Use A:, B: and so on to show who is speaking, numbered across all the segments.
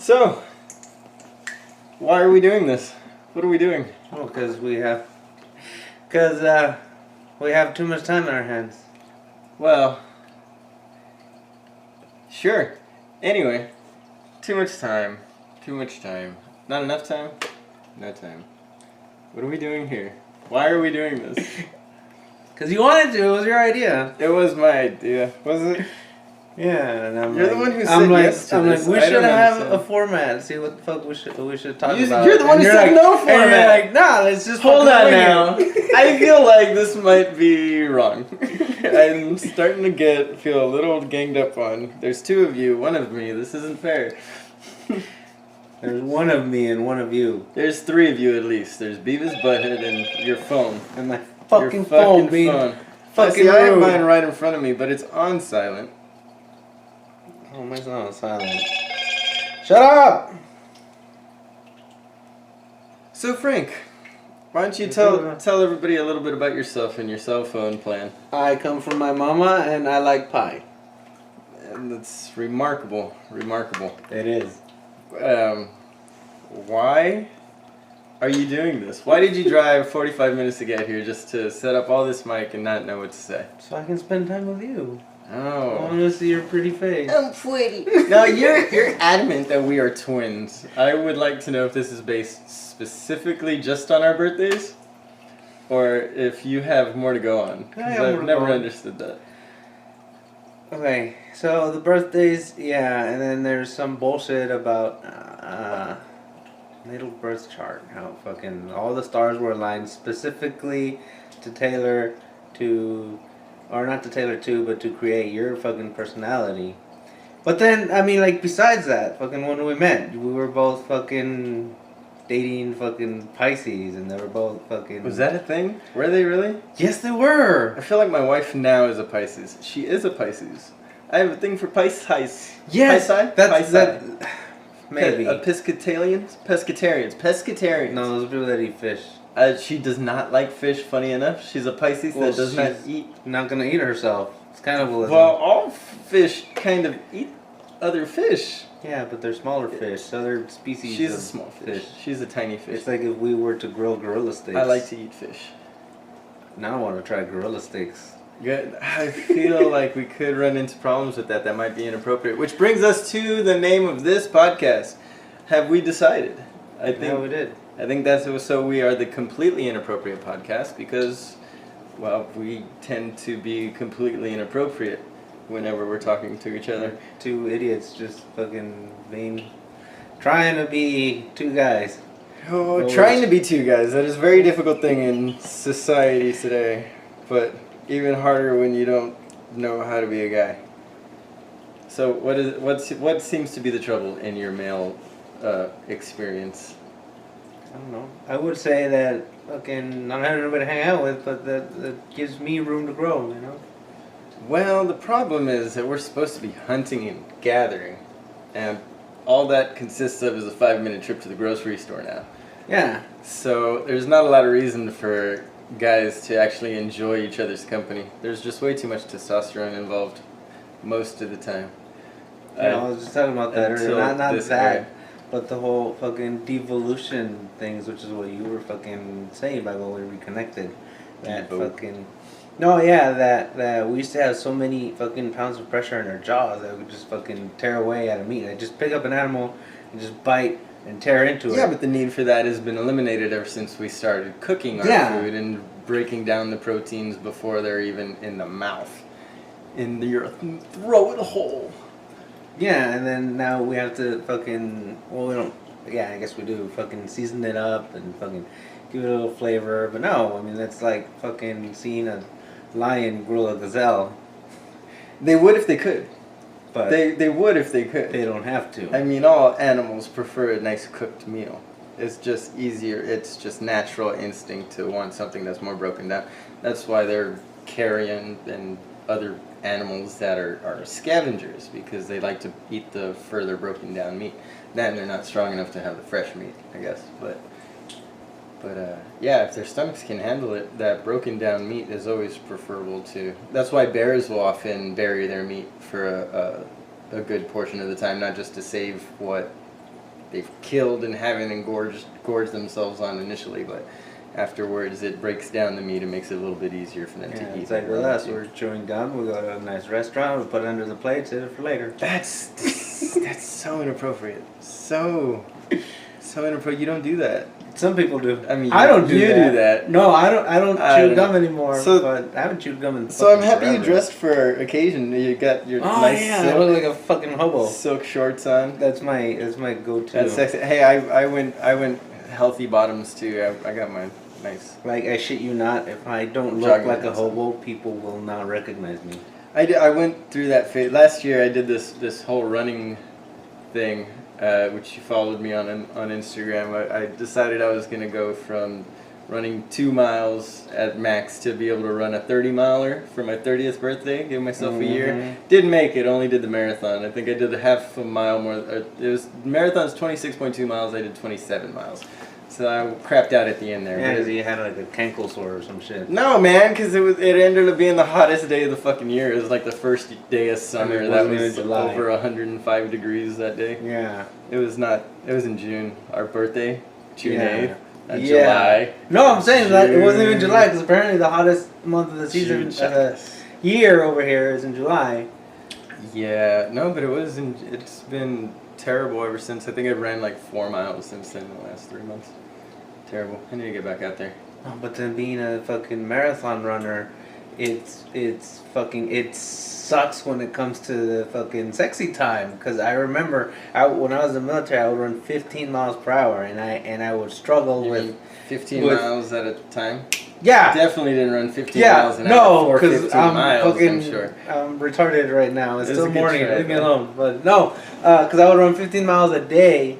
A: So, why are we doing this? What are we doing?
B: Oh, because we have too much time in our hands.
A: Well, sure. Anyway, too much time. Too much time. Not enough time? No time. What are we doing here? Why are we doing this?
B: Because you wanted to. It was your idea.
A: It was my idea, was it?
B: Yeah, and I'm
A: You're
B: like,
A: the one who said yes to this.
B: we
A: I
B: should
A: don't
B: have
A: understand.
B: a format. See what the fuck we should talk about.
A: You're the one who said no format.
B: And you're like, nah, let's just
A: Hold on
B: fucking
A: now.
B: wing it.
A: I feel like this might be wrong. I'm starting to feel a little ganged up on. There's two of you, one of me. This isn't fair.
B: There's one of me and one of you.
A: There's three of you at least. There's Beavis Butthead and your phone.
B: And my
A: Your
B: fucking phone being fucking
A: See, I have
B: rude.
A: mine right in front of me, but it's on silent.
B: Oh, mine's not on silent. Shut up!
A: So Frank, why don't you tell everybody a little bit about yourself and your cell phone plan?
B: I come from my mama and I like pie.
A: And that's remarkable. Remarkable.
B: It is.
A: Why are you doing this? Why did you drive 45 minutes to get here just to set up all this mic and not know what to say?
B: So I can spend time with you. I
A: Oh.
B: want to see your pretty face.
A: I'm pretty. Now you're adamant that we are twins. I would like to know if this is based specifically just on our birthdays, or if you have more to go on. 'Cause I've never understood that.
B: Okay, so the birthdays, yeah, and then there's some bullshit about natal birth chart. How fucking all the stars were aligned specifically to tailor to, or not to tailor to, but to create your fucking personality. But then, I mean, like, besides that, fucking when we met, we were both fucking dating fucking Pisces, and they were both fucking...
A: Was that a thing? Were they really?
B: Yes, they were!
A: I feel like my wife now is a Pisces. She is a Pisces. I have a thing for Pisces.
B: Yes!
A: Pisci?
B: That's...
A: Pisci.
B: That, maybe.
A: Episcotalians? Pescatarians. Pescatarians.
B: No, those people that eat fish.
A: She does not like fish, funny enough. She's a Pisces that does not eat.
B: Not gonna eat herself. It's cannibalism.
A: Well, all fish kind of eat other fish.
B: Yeah, but they're smaller fish. Other species.
A: She's
B: of
A: a small fish. She's a tiny fish.
B: It's like if we were to grill gorilla steaks.
A: I like to eat fish.
B: Now I want to try gorilla steaks.
A: Good. I feel like we could run into problems with that. That might be inappropriate. Which brings us to the name of this podcast. Have we decided? I think.
B: Yeah, we did.
A: I think that's so. We are the completely inappropriate podcast because, well, we tend to be completely inappropriate whenever we're talking to each other.
B: Two idiots just fucking being, trying to be two guys.
A: Oh, trying to be two guys. That is a very difficult thing in society today. But even harder when you don't know how to be a guy. So what seems to be the trouble in your male experience?
B: I don't know. I would say that fucking not having anybody to hang out with, but that gives me room to grow, you know?
A: Well, the problem is that we're supposed to be hunting and gathering, and all that consists of is a 5-minute trip to the grocery store now.
B: Yeah.
A: So there's not a lot of reason for guys to actually enjoy each other's company. There's just way too much testosterone involved most of the time.
B: Yeah, I was just talking about that earlier.
A: Until
B: Not
A: this
B: that,
A: area.
B: but the whole fucking devolution things, which is what you were fucking saying by when we reconnected. That
A: Devo.
B: fucking... No, yeah, that we used to have so many fucking pounds of pressure in our jaws that we could just fucking tear away at a meat. Like, just pick up an animal and just bite and tear into it.
A: Yeah, but the need for that has been eliminated ever since we started cooking our food and breaking down the proteins before they're even in the mouth. In your throat hole.
B: Yeah, and then now we have to fucking... Well, we don't... Yeah, I guess we do. Fucking season it up and fucking give it a little flavor. But no, I mean, that's like fucking seeing a lion grill a gazelle.
A: They would if they could.
B: But
A: They would if they could.
B: they don't have to.
A: I mean, all animals prefer a nice cooked meal. It's just easier. It's just natural instinct to want something that's more broken down. That's why they're carrion and other animals that are scavengers, because they like to eat the further broken down meat. Then they're not strong enough to have the fresh meat, I guess. But yeah, if their stomachs can handle it, that broken down meat is always preferable to. That's why bears will often bury their meat for a good portion of the time, not just to save what they've killed and haven't gorged themselves on initially, but afterwards it breaks down the meat and makes it a little bit easier for them to eat.
B: It's like with us, we're chewing gum, we go to a nice restaurant, we put it under the plate, save it for later.
A: That's so inappropriate. So inappropriate. You don't do that.
B: Some people do.
A: I mean,
B: I don't do
A: you
B: that.
A: do that.
B: No, I don't chew gum anymore.
A: So,
B: but I haven't chewed gum in.
A: So I'm happy
B: forever.
A: you dressed for occasion. You got your nice
B: I look like a fucking hobo.
A: silk shorts on.
B: That's my go-to.
A: That's sexy. Hey, I went healthy bottoms too. I got my nice.
B: Like, I shit you not, if I don't look
A: Jogging
B: like a
A: pants
B: hobo, people will not recognize me.
A: I went through that phase last year. I did this whole running thing, which you followed me on Instagram. I decided I was gonna go from running 2 miles at max to be able to run a 30-miler for my 30th birthday. Give myself a year. Didn't make it. Only did the marathon. I think I did a half a mile more. It was marathon's 26.2 miles. I did 27 miles. So I crapped out at the end there.
B: Yeah, because you had like a cankle sore or some shit.
A: No, man, because it ended up being the hottest day of the fucking year. It was like the first day of summer. That was over 105 degrees that day.
B: Yeah.
A: It was not. It was in June. Our birthday, June 8th.
B: Yeah.
A: July.
B: No, I'm saying that it wasn't even July because apparently the hottest month of the season of the year over here is in July.
A: Yeah. No, but it's been terrible ever since. I think I've ran like 4 miles since then in the last 3 months. Terrible. I need to get back out there.
B: Oh, but then being a fucking marathon runner, it sucks when it comes to the fucking sexy time. Because I remember when I was in the military, I would run 15 miles per hour, and I would struggle with
A: 15 miles at a time.
B: Yeah,
A: definitely didn't run 15 miles an hour.
B: No, because I'm
A: miles,
B: fucking
A: I'm sure.
B: I'm retarded right now. It's still morning.
A: Try,
B: leave me alone. But no, because I would run 15 miles a day,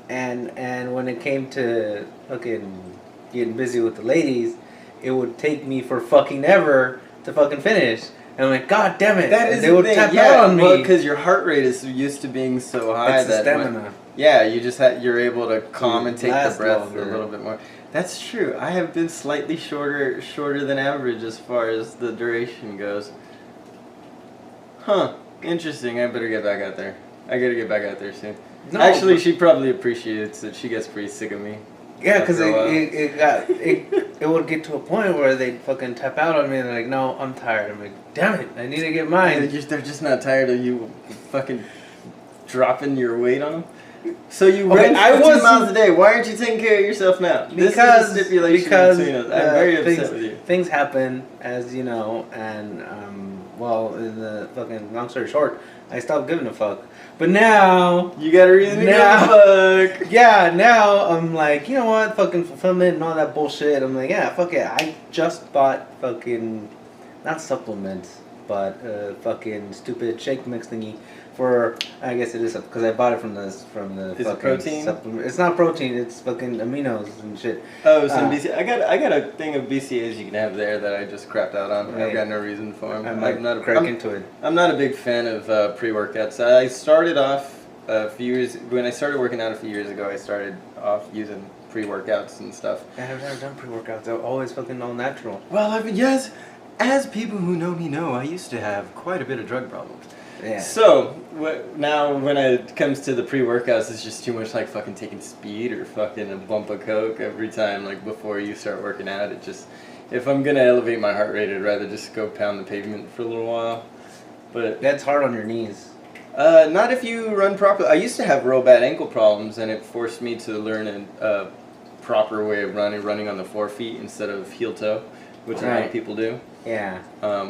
B: and when it came to fucking getting busy with the ladies, it would take me for fucking ever to fucking finish. And I'm like, God damn it!
A: That is
B: they would tap
A: out
B: out on me
A: because your heart rate is used to being so high.
B: It's the stamina.
A: You're able to calm and take the breath
B: longer.
A: a little bit more. That's true. I have been slightly shorter than average as far as the duration goes. Huh. Interesting. I better get back out there. I gotta get back out there soon. No, actually, she probably appreciates it. She gets pretty sick of me.
B: Yeah, because it would get to a point where they'd fucking tap out on me and they're like, no, I'm tired. I'm like, damn it, I need to get mine.
A: They're just not tired of you fucking dropping your weight on them. So you ran 15 miles a day. Why aren't you taking care of yourself now? This is a stipulation between us. I'm very upset with you.
B: Things happen, as you know, and in the fucking long story short, I stopped giving a fuck. But now
A: you got a reason to give a fuck.
B: Yeah, now I'm like, you know what, fucking fulfillment and all that bullshit. I'm like, yeah, fuck it. I just bought fucking not supplements, but fucking stupid shake mix thingy. For I guess it is because I bought it from the
A: is
B: fucking
A: it protein?
B: Supplement. It's not protein. It's fucking aminos and shit.
A: Oh, some BCA. I got a thing of BCAAs you can have there that I just crapped out on. Right. I've got no reason for them.
B: I might crack into it.
A: I'm not a big fan of pre-workouts. I started off a few years when I started working out a few years ago. I started off using pre-workouts and stuff.
B: I've never done pre-workouts. They're always fucking all natural.
A: Well, yes, as people who know me know, I used to have quite a bit of drug problems.
B: Yeah.
A: So now when it comes to the pre-workouts, it's just too much like fucking taking speed or fucking a bump of coke every time like before you start working out. It just, if I'm gonna elevate my heart rate, I'd rather just go pound the pavement for a little while. But
B: that's hard on your knees.
A: Not if you run properly. I used to have real bad ankle problems, and it forced me to learn a proper way of running on the 4 feet instead of heel toe, which a lot of people do.
B: Yeah.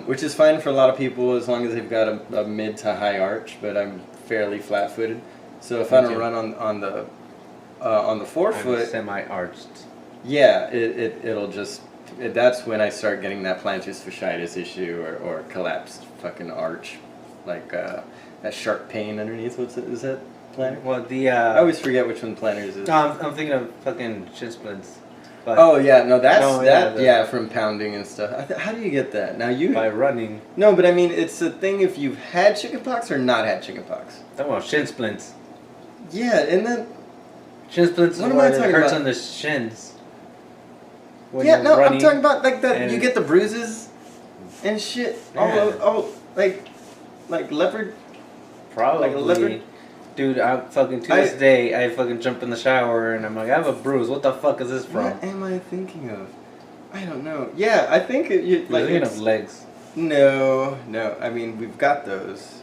A: Which is fine for a lot of people as long as they've got a mid to high arch, but I'm fairly flat-footed. So if I don't run on the forefoot,
B: I'm semi-arched.
A: Yeah, it'll just that's when I start getting that plantar fasciitis issue or collapsed fucking arch, like that sharp pain underneath. Is that plantar?
B: Well,
A: I always forget which one plantars is.
B: No, I'm thinking of fucking shin splints.
A: But oh yeah, no, that's from pounding and stuff. How do you get that? Now
B: by running.
A: No, but I mean, it's a thing if you've had chickenpox or not had chickenpox.
B: Talking about shin splints.
A: Yeah, and then
B: shin splints. What am I talking about? It hurts on the shins.
A: Yeah, no, running, I'm talking about like that. You get the bruises and shit. Yeah. All like leopard.
B: Probably.
A: Like a leopard.
B: Dude, I'm fucking to this day. I fucking jump in the shower and I'm like, I have a bruise. What the fuck is this from?
A: What am I thinking of? I don't know. Yeah, I think
B: Like of legs.
A: No. I mean, we've got those.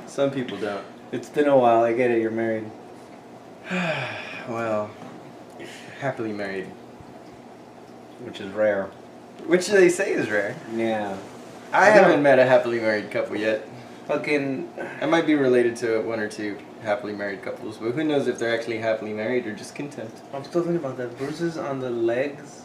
A: Some people don't.
B: It's been a while. I get it. You're married.
A: Well, happily married,
B: Which is rare.
A: which they say is rare.
B: Yeah.
A: I haven't met a happily married couple yet.
B: Fucking.
A: I might be related to one or two happily married couples, but who knows if they're actually happily married or just content.
B: I'm still thinking about that. Bruises on the legs.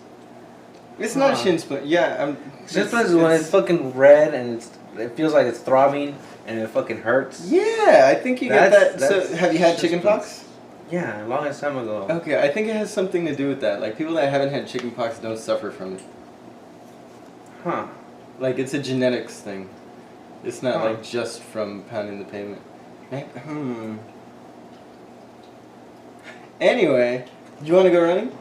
A: It's not a shin splint. Yeah,
B: Shin splint is when it's fucking red and it feels like it's throbbing and it fucking hurts.
A: Yeah, I think you get that. So, have you had chicken pox?
B: Yeah, a long time ago.
A: Okay, I think it has something to do with that. Like, people that haven't had chicken pox don't suffer from it.
B: Huh.
A: Like, it's a genetics thing. It's not like just from pounding the pavement. Anyway, do you want to go running?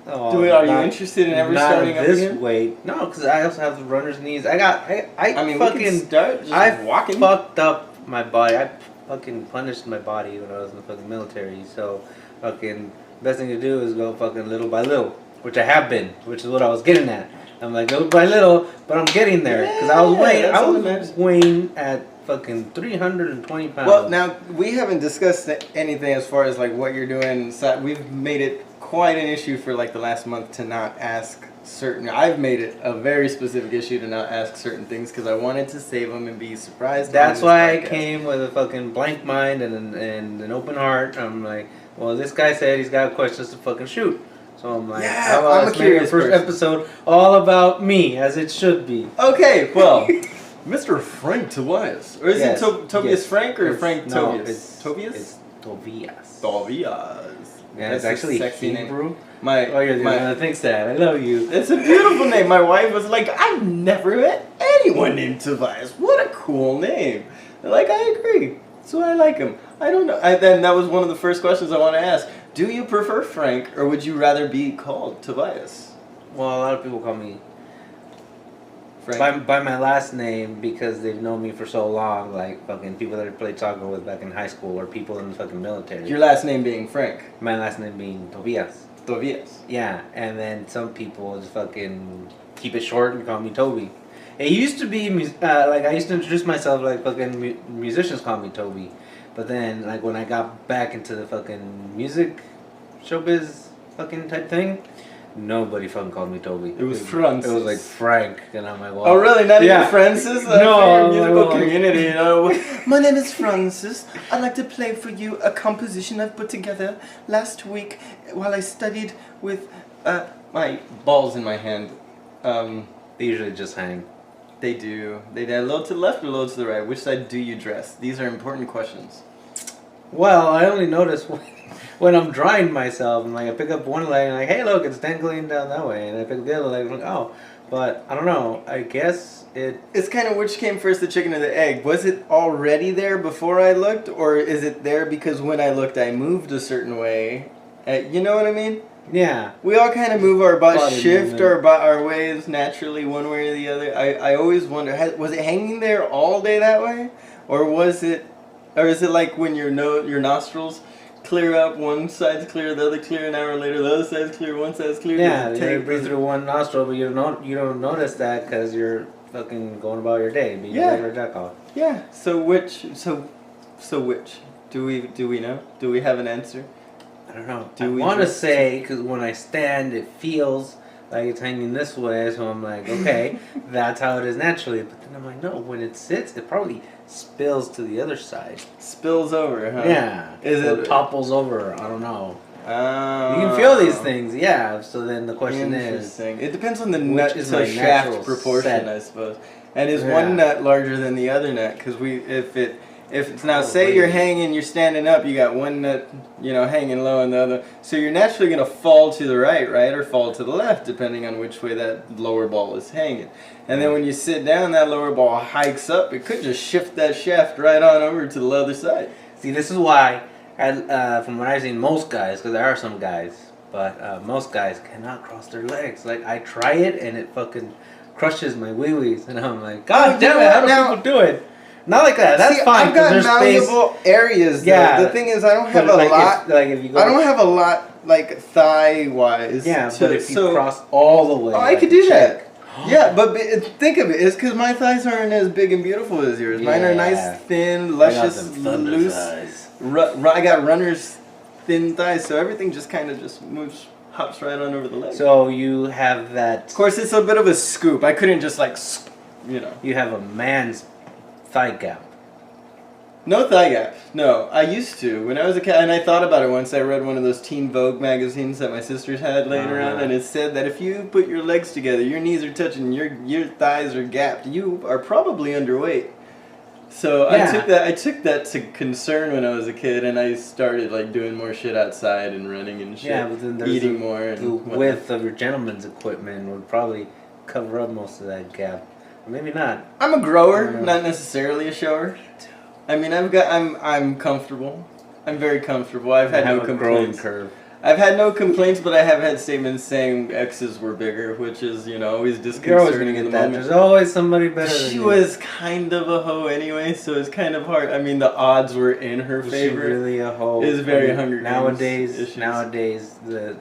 B: Oh,
A: Are you interested in ever starting up
B: this
A: again?
B: weight? No, because I also have the runner's knees. I mean,
A: we can start just walking.
B: Fucked up my body. I fucking punished my body when I was in the fucking military. So, fucking best thing to do is go fucking little by little, which I have been, which is what I was getting at. I'm like little by little, but I'm getting there because I was weighing at fucking 320 pounds.
A: Well, now we haven't discussed anything as far as like what you're doing. So we've made it quite an issue for like the last month to not ask certain. I've made it a very specific issue to not ask certain things because I wanted to save them and be surprised.
B: That's why I came with a fucking blank mind and an open heart. I'm like, well, this guy said he's got questions to fucking shoot. So I'm like,
A: yeah, I'm a curious
B: first episode all about me, as it should be.
A: Okay, well, Mr. Frank Tobias. Or is it Tobias Frank or Frank Tobias?
B: Tobias? It's Tobias.
A: Tobias.
B: Yeah, it's actually sexy Hebrew.
A: Name.
B: You're the one that thinks that. I love you.
A: It's a beautiful name. My wife was like, I've never met anyone named Tobias. What a cool name. Like, I agree. That's why I like him. I don't know. Then that was one of the first questions I want to ask. Do you prefer Frank, or would you rather be called Tobias?
B: Well, a lot of people call me
A: Frank.
B: By my last name because they've known me for so long, like fucking people that I played soccer with back in high school or people in the fucking military.
A: Your last name being Frank?
B: My last name being Tobias.
A: Tobias.
B: Yeah, and then some people just fucking keep it short and call me Toby. It used to be, like, I used to introduce myself like fucking musicians call me Toby. But then, like, when I got back into the fucking music, showbiz fucking type thing, nobody fucking called me Toby.
A: It was Francis.
B: It was like Frank, and I'm like, well.
A: Oh, really? Not even Francis?
B: No.
A: Musical community, you know. My name is Francis. I'd like to play for you a composition I've put together last week while I studied with my balls in my hand.
B: They usually just hang.
A: They do. They a little to the left or a little to the right. Which side do you dress? These are important questions.
B: Well, I only notice when I'm drying myself, and like I pick up one leg and like, hey, look, it's dangling down that way, and I pick up the other leg and I'm like, oh, but I don't know. I guess
A: it's kind of which came first, the chicken or the egg. Was it already there before I looked, or is it there because when I looked I moved a certain way? You know what I mean?
B: Yeah.
A: We all kind of move our body shift our ways naturally one way or the other. I always wonder, was it hanging there all day that way? Or is it like when your nostrils clear up, one side's clear, the other clear, an hour later the other side's clear, one side's clear?
B: Yeah, you breathe through one nostril, but you don't notice that because you're fucking going about your day, being a jack off.
A: Yeah, so which? Do we know? Do we have an answer?
B: I don't know. I want to say, because when I stand, it feels like it's hanging this way, so I'm like, okay, that's how it is naturally. But then I'm like, no, when it sits, it probably spills to the other side.
A: Spills over, huh?
B: Yeah. It topples over. I don't know.
A: Oh.
B: You can feel these things, yeah. So then the question is,
A: it depends on the nut to shaft proportion, I suppose. And is one nut larger than the other nut? Because if it's now, say you're hanging, you're standing up, you got one nut, hanging low and the other. So you're naturally going to fall to the right, or fall to the left, depending on which way that lower ball is hanging. And then when you sit down, that lower ball hikes up. It could just shift that shaft right on over to the other side.
B: See, this is why, from what I've seen, most guys, because there are some guys, but most guys cannot cross their legs. Like, I try it, and it fucking crushes my wee-wees. And I'm like, God damn it, how do people do it? Not like that. That's
A: See,
B: fine.
A: I've got
B: there's
A: malleable areas. Though.
B: Yeah.
A: The thing is, I don't have
B: But,
A: a
B: like,
A: lot.
B: If you go
A: I don't have a lot like thigh wise.
B: Yeah, but if you cross all the way,
A: oh, I could do that. Yeah, but think of it. It's because my thighs aren't as big and beautiful as yours. Mine are nice, thin, luscious, loose. I got runner's thin thighs, so everything just kind of just moves, hops right on over the leg.
B: So you have that.
A: Of course, it's a bit of a scoop. I couldn't just like,
B: You have a man's thigh gap.
A: No thigh gap. No, I used to when I was a kid, and I thought about it once. I read one of those Teen Vogue magazines that my sisters had laying around, and it said that if you put your legs together, your knees are touching, your thighs are gapped, you are probably underweight. So I took that to concern when I was a kid, and I started like doing more shit outside and running and shit.
B: Yeah, but then there's
A: eating more. And
B: the width of your gentleman's equipment would probably cover up most of that gap. Or maybe not.
A: I'm a grower, not necessarily a shower. I mean, I'm comfortable. I'm very comfortable. I've had no complaints.
B: Curve.
A: I've had no complaints, but I have had statements saying X's were bigger, which is, always disconcerting in the moment.
B: There's always somebody better than you.
A: She was kind of a hoe anyway, so it's kind of hard. I mean, the odds were in her favor.
B: Was she really a hoe?
A: It was very Hunger Games
B: Nowadays, the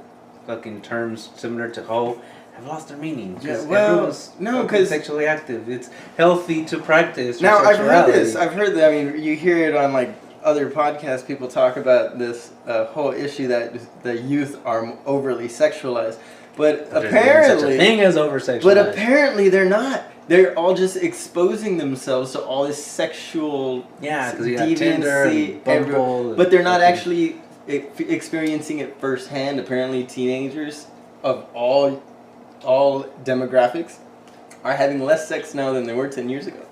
B: fucking terms similar to hoe have lost their meaning.
A: Yeah, well, because
B: sexually active. It's healthy to practice.
A: Now, I've heard this. I've heard that. I mean, you hear it on like other podcasts. People talk about this whole issue that the youth are overly sexualized, but apparently,
B: such a thing as over-sexualized.
A: But apparently, they're not. They're all just exposing themselves to all this sexual
B: because you got Tinder and Bumble,
A: but they're not actually experiencing it firsthand. Apparently, teenagers of all demographics are having less sex now than they were 10 years ago.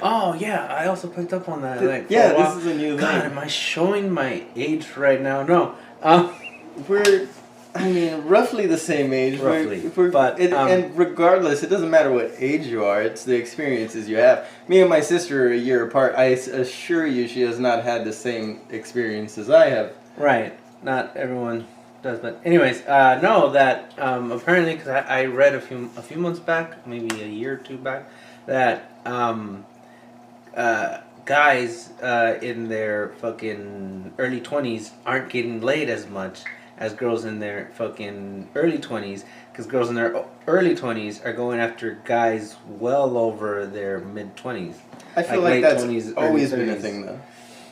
B: Oh yeah, I also picked up on that.
A: This is a new thing.
B: God, am I showing my age right now? No.
A: We're, roughly the same age.
B: Roughly.
A: And regardless, it doesn't matter what age you are. It's the experiences you have. Me and my sister are a year apart. I assure you, she has not had the same experience as I have.
B: Right. Not everyone does, but anyways, apparently, because I read a few months back, maybe a year or two back, that guys in their fucking early 20s aren't getting laid as much as girls in their fucking early 20s, because girls in their early 20s are going after guys well over their mid 20s.
A: I feel like that's 20s, always been a thing, though.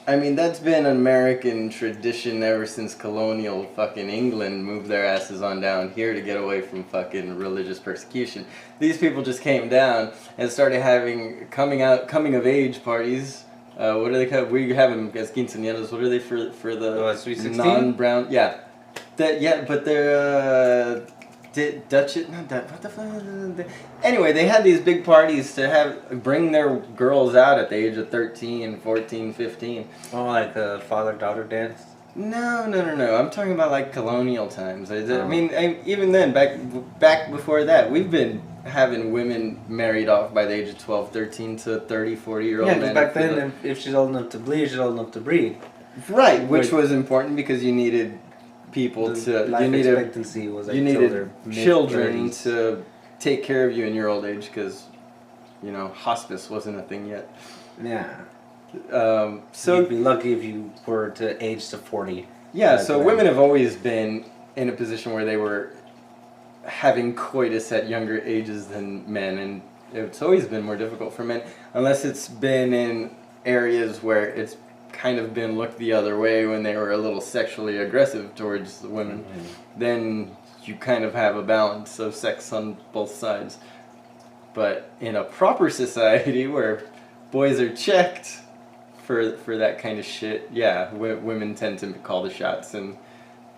A: I mean, that's been an American tradition ever since colonial fucking England moved their asses on down here to get away from fucking religious persecution. These people just came down and started having coming of age parties. What do they call? We have them as quinceañeras. What are they for the
B: Sweet 16?
A: non-brown? Yeah, but they're Dutch. Not Dutch. What the fuck? Anyway, they had these big parties to bring their girls out at the age of 13, 14, 15.
B: Oh, like a father-daughter dance?
A: No. I'm talking about like colonial times. I mean, even then, back before that, we've been having women married off by the age of 12, 13 to 30, 40-year-old men.
B: Yeah, because back then, if she's old enough to bleed, she's old enough to breed.
A: Right, which was important because you needed people
B: life expectancy was like,
A: you needed children to take care of you in your old age because hospice wasn't a thing yet.
B: Yeah.
A: So
B: you'd be lucky if you were to age to 40.
A: Yeah, so women have always been in a position where they were having coitus at younger ages than men, and it's always been more difficult for men unless it's been in areas where it's kind of been looked the other way when they were a little sexually aggressive towards the women. Mm-hmm. Then you kind of have a balance of sex on both sides. But in a proper society where boys are checked for that kind of shit, yeah, women tend to call the shots, and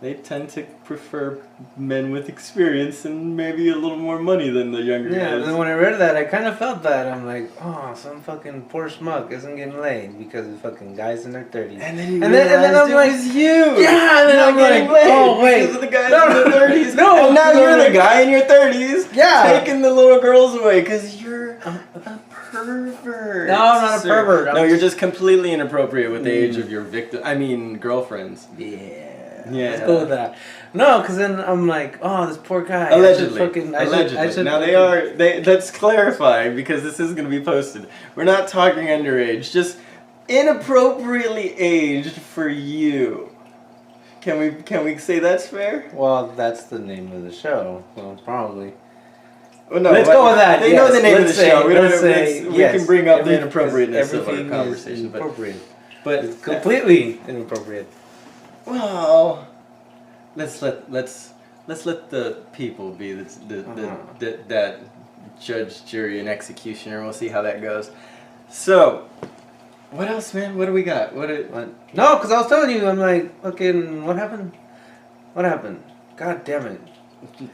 A: they tend to prefer men with experience and maybe a little more money than the younger guys.
B: Yeah, and then when I read that, I kind of felt that. I'm like, oh, some fucking poor schmuck isn't getting laid because of fucking guys in their 30s.
A: And then I'm like, it was you!
B: Yeah, and then I'm like, oh, wait.
A: Because of the guys in their 30s.
B: No,
A: and now you're the guy in your 30s taking the little girls away because you're a pervert.
B: No, I'm not a pervert.
A: No, you're just completely inappropriate with the age of your girlfriends.
B: Yeah.
A: Yeah.
B: Let's go with that. No, because then I'm like, oh, this poor guy.
A: Allegedly.
B: I should
A: Now let's clarify, because this is going to be posted. We're not talking underage, just inappropriately aged for you. Can we say that's fair?
B: Well, that's the name of the show, so probably.
A: Well, no,
B: let's go with that.
A: They know the name of the show. We can bring up the inappropriateness of our conversation.
B: Inappropriate.
A: But
B: it's completely inappropriate.
A: Well, let's let the people be that judge, jury, and executioner. We'll see how that goes. So, what else, man? What do we got? What?
B: No, because I was telling you, I'm like, fucking, what happened? What happened? God damn it.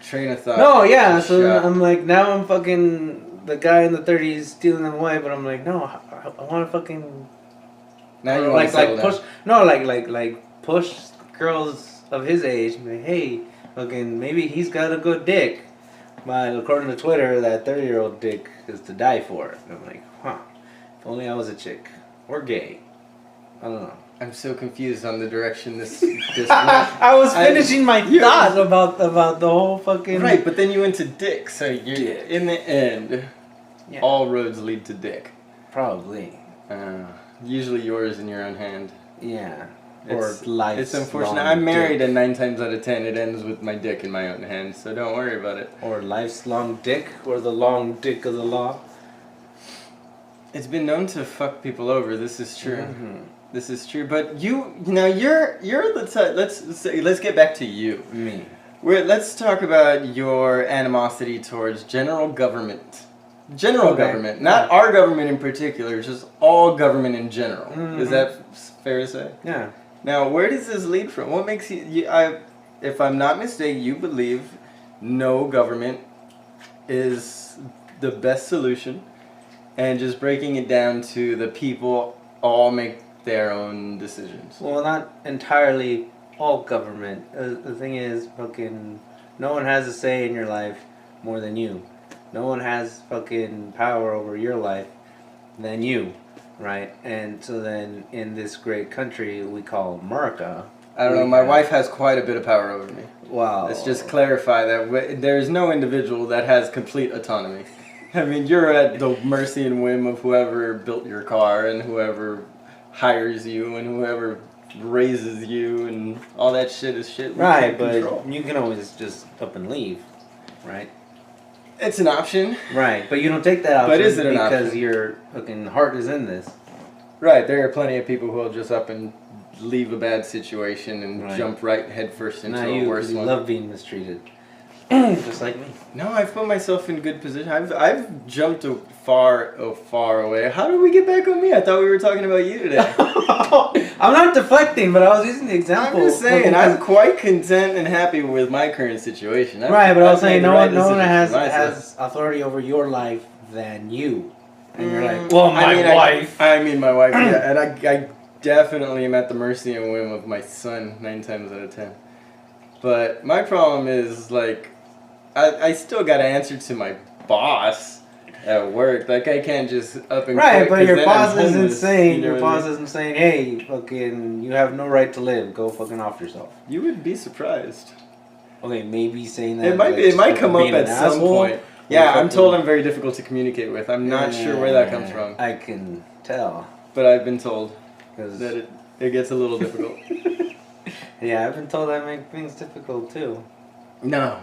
A: Train of thought.
B: No, yeah. So I'm like, now I'm fucking the guy in the 30s stealing them away, but I'm like, no, I want to fucking.
A: Now you want to
B: push. No, like push girls of his age. Like, hey, fucking, maybe he's got a good dick. But according to Twitter, that 30-year-old dick is to die for. And I'm like, huh. If only I was a chick or gay. I don't know.
A: I'm so confused on the direction this
B: I was finishing my thought about the whole fucking.
A: Right, but then you went to dick, so you're in the end. Yeah. All roads lead to dick.
B: Probably.
A: Usually yours in your own hand.
B: Yeah. Or life.
A: It's unfortunate. I'm married, and 9 times out of 10 it ends with my dick in my own hand. So don't worry about it.
B: Or life's long dick, or the long dick of the law.
A: It's been known to fuck people over. This is true. Mm-hmm. This is true. But you're the type. Let's get back to you.
B: Me.
A: Let's talk about your animosity towards general government. Government, not our government in particular, just all government in general. Mm-hmm. Is that fair to say?
B: Yeah.
A: Now, where does this lead from? What makes you if I'm not mistaken, you believe no government is the best solution, and just breaking it down to the people all make their own decisions.
B: Well, not entirely all government. The thing is, fucking, no one has a say in your life more than you. No one has fucking power over your life than you, right? And so then in this great country we call America.
A: I don't know, my wife has quite a bit of power over me.
B: Wow.
A: Let's just clarify that there's no individual that has complete autonomy. I mean, you're at the mercy and whim of whoever built your car and whoever hires you and whoever raises you, and all that shit is shit.
B: Right, but you can always just up and leave, right?
A: It's an option.
B: Right, but you don't take that option
A: but is it an
B: because
A: option?
B: Your fucking heart is in this.
A: Right, there are plenty of people who will just up and leave a bad situation and jump right headfirst into a worse one.
B: You love being mistreated. Just like me.
A: No, I've put myself in good position. I've jumped far away. How did we get back on me? I thought we were talking about you today.
B: I'm not deflecting, but I was using the example.
A: I'm just saying, I'm quite content and happy with my current situation.
B: Right, but I was saying no one has authority over your life than you. And you're like, well, my wife.
A: I mean my wife, yeah. And I definitely am at the mercy and whim of my son 9 times out of 10. But my problem is, like, I still got to answer to my boss at work. Like, I can't just up and
B: right,
A: quit.
B: But your boss isn't saying,
A: your
B: boss isn't saying, hey, fucking, you have no right to live. Go fucking off yourself.
A: You would be surprised.
B: Okay, maybe saying that.
A: It might come up at some point. Yeah, I'm told I'm very difficult to communicate with. I'm not sure where that comes from.
B: I can tell.
A: But I've been told that it gets a little difficult.
B: Yeah, I've been told I make things difficult too.
A: No,